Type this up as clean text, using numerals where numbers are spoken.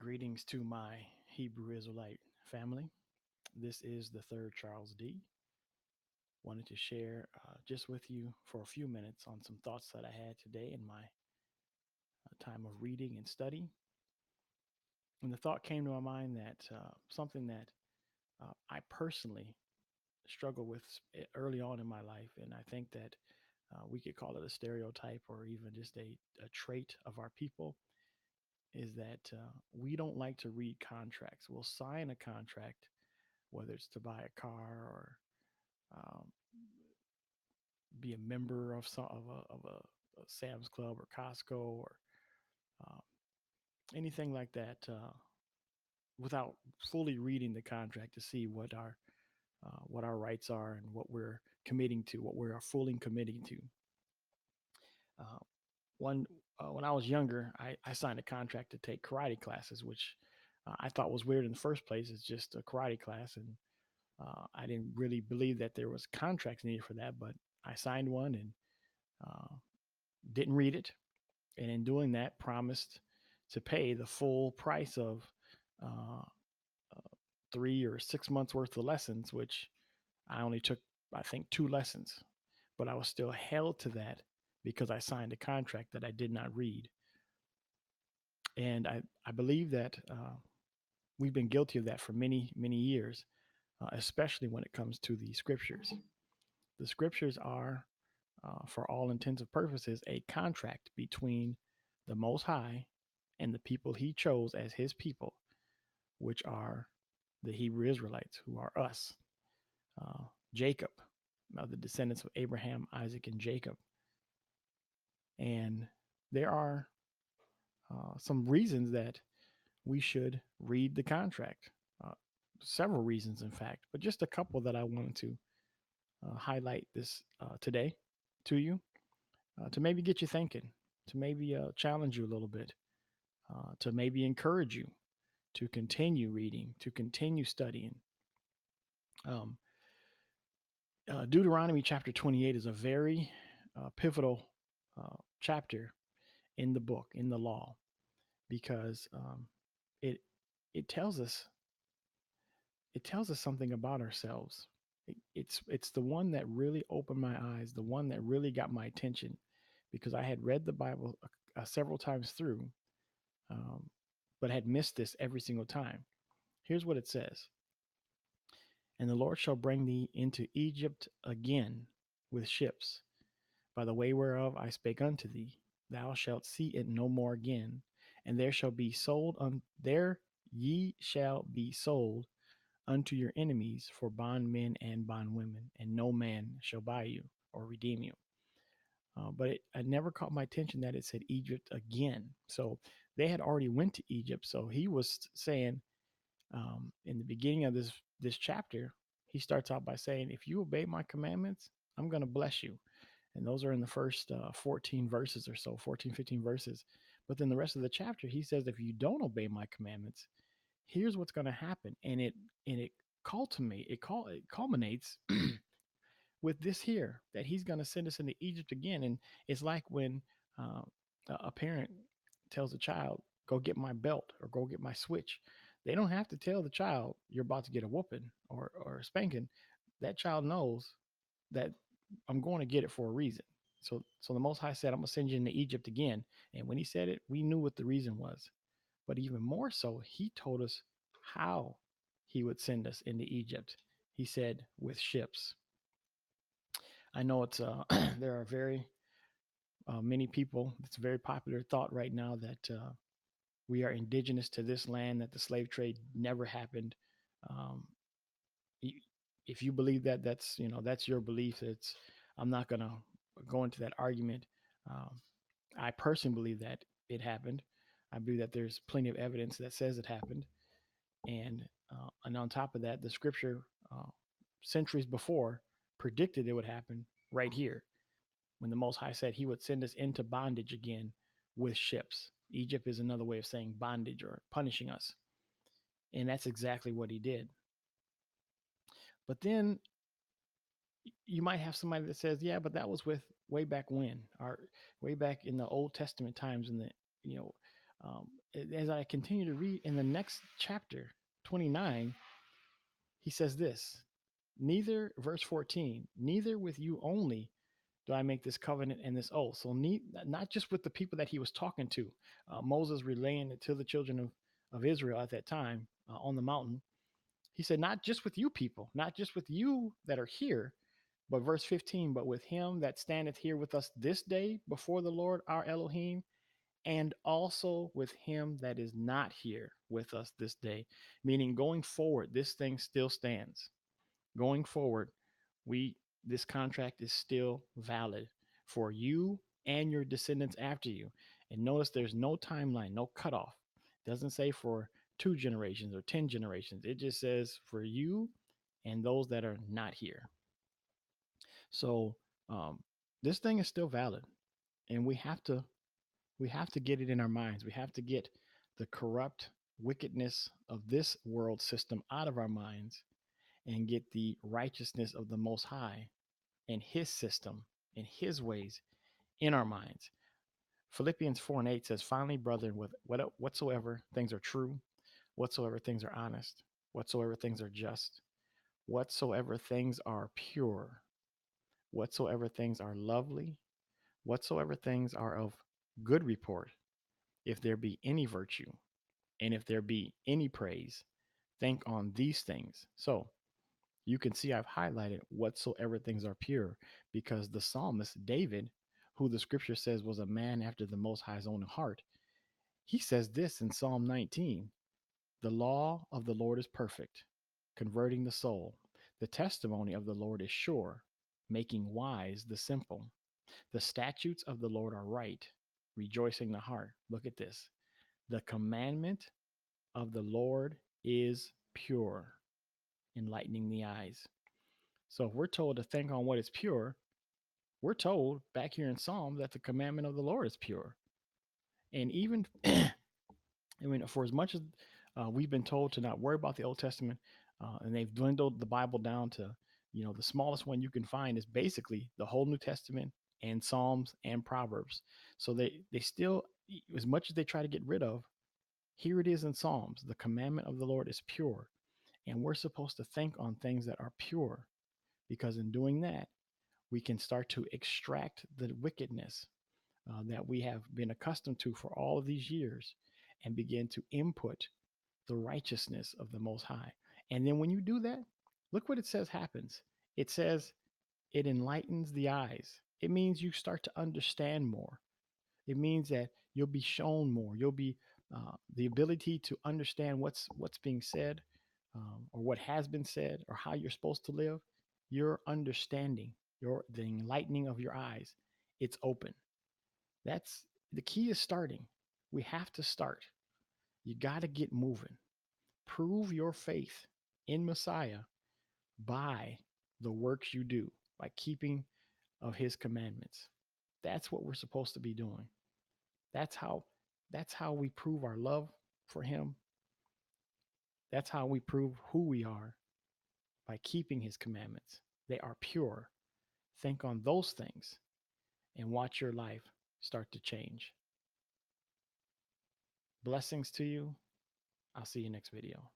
Greetings to my Hebrew Israelite family. This is the third Charles D. Wanted to share just with you for a few minutes on some thoughts that I had today in my time of reading and study. And the thought came to my mind that something that I personally struggled with early on in my life, and I think that we could call it a stereotype or even just a trait of our people, is that we don't like to read contracts. We'll sign a contract, whether it's to buy a car or um, be a member of a Sam's Club or Costco or um, anything like that, without fully reading the contract to see what our rights are and what we're committing to, what we're fully committing to. Uh, one When I was younger, I signed a contract to take karate classes, which I thought was weird in the first place. It's just a karate class, and I didn't really believe that there was contracts needed for that. But I signed one and uh, didn't read it, and in doing that, promised to pay the full price of uh, 3 or 6 months worth of lessons, which I only took, I think, two lessons, but I was still held to that because I signed a contract that I did not read. And I believe that we've been guilty of that for many, many years, especially when it comes to the scriptures. The scriptures are, for all intents and purposes, a contract between the Most High and the people he chose as his people, which are the Hebrew Israelites, who are us, uh, Jacob, the descendants of Abraham, Isaac, and Jacob. And there are some reasons that we should read the contract. Uh, Several reasons, in fact, but just a couple that I wanted to highlight this today to you, to maybe get you thinking, to maybe challenge you a little bit, to maybe encourage you to continue reading, to continue studying. Um, Deuteronomy chapter 28 is a very pivotal chapter in the book, in the law, because it it tells us it tells us something about ourselves. It's the one that really opened my eyes, the one that really got my attention, because I had read the Bible several times through, um, but had missed this every single time. Here's what it says: And the Lord shall bring thee into Egypt again with ships, by the way whereof I spake unto thee. Thou shalt see it no more again, and there ye shall be sold unto your enemies for bondmen and bondwomen, and no man shall buy you or redeem you. But it never caught my attention that it said Egypt again. So they had already went to Egypt. So he was saying, in the beginning of this chapter, he starts out by saying, "If you obey my commandments, I'm going to bless you." And those are in the first 14 verses or so, 14, 15 verses. But then the rest of the chapter, he says, if you don't obey my commandments, here's what's going to happen. And it culminates with this here, that he's going to send us into Egypt again. And it's like when uh, a parent tells a child, go get my belt or go get my switch. They don't have to tell the child you're about to get a whooping or a spanking. That child knows that I'm going to get it for a reason. So the Most High said, I'm going to send you into Egypt again. And when he said it, we knew what the reason was. But even more so, he told us how he would send us into Egypt. He said, with ships. I know it's there are very many people. It's a very popular thought right now that we are indigenous to this land, that the slave trade never happened. Um, if you believe that, that's your belief. It's I'm not gonna go into that argument. Um, I personally believe that it happened. I believe that there's plenty of evidence that says it happened, and on top of that, the scripture uh, centuries before predicted it would happen right here when the Most High said He would send us into bondage again with ships. Egypt is another way of saying bondage or punishing us, and that's exactly what He did. But then you might have somebody that says, "Yeah, but that was with way back when, or way back in the Old Testament times, in the you know As I continue to read in the next chapter, 29, he says this, neither, verse 14, neither with you only do I make this covenant and this oath. So not just with the people that he was talking to, Moses relaying it to the children of Israel at that time on the mountain. He said, not just with you people, not just with you that are here, but verse 15, but with him that standeth here with us this day before the Lord our Elohim, and also with him that is not here with us this day. Meaning going forward, this thing still stands. Going forward, we this contract is still valid for you and your descendants after you. And notice there's no timeline, no cutoff. It doesn't say for 2 generations or 10 generations. It just says for you and those that are not here. So um, this thing is still valid, and we have to get it in our minds. We have to get the corrupt wickedness of this world system out of our minds and get the righteousness of the Most High and His system and His ways in our minds. Philippians 4 and 8 says, finally, brethren, with whatsoever things are true, whatsoever things are honest, whatsoever things are just, whatsoever things are pure, whatsoever things are lovely, whatsoever things are of good report, if there be any virtue, and if there be any praise, think on these things. So you can see I've highlighted whatsoever things are pure, because the psalmist David, who the scripture says was a man after the Most High's own heart, he says this in Psalm 19, the law of the Lord is perfect, converting the soul. The testimony of the Lord is sure, making wise the simple. The statutes of the Lord are right, rejoicing the heart. Look at this. The commandment of the Lord is pure, enlightening the eyes. So if we're told to think on what is pure, we're told back here in Psalm that the commandment of the Lord is pure. And even, I mean, for as much as we've been told to not worry about the Old Testament, and they've dwindled the Bible down to, the smallest one you can find is basically the whole New Testament and Psalms and Proverbs. So they still, as much as they try to get rid of, here it is in Psalms. The commandment of the Lord is pure. And we're supposed to think on things that are pure, because in doing that, we can start to extract the wickedness that we have been accustomed to for all of these years and begin to input the righteousness of the Most High. And then when you do that, look what it says happens. It says it enlightens the eyes. It means you start to understand more. It means that you'll be shown more. You'll be the ability to understand what's being said, or what has been said, or how you're supposed to live. Your understanding, the enlightening of your eyes, it's open. That's the key is starting. We have to start. You got to get moving. Prove your faith in Messiah by the works you do, by keeping of his commandments. That's what we're supposed to be doing. That's how that's how we prove our love for him. That's how we prove who we are, by keeping his commandments. They are pure. Think on those things and watch your life start to change. Blessings to you. I'll see you next video.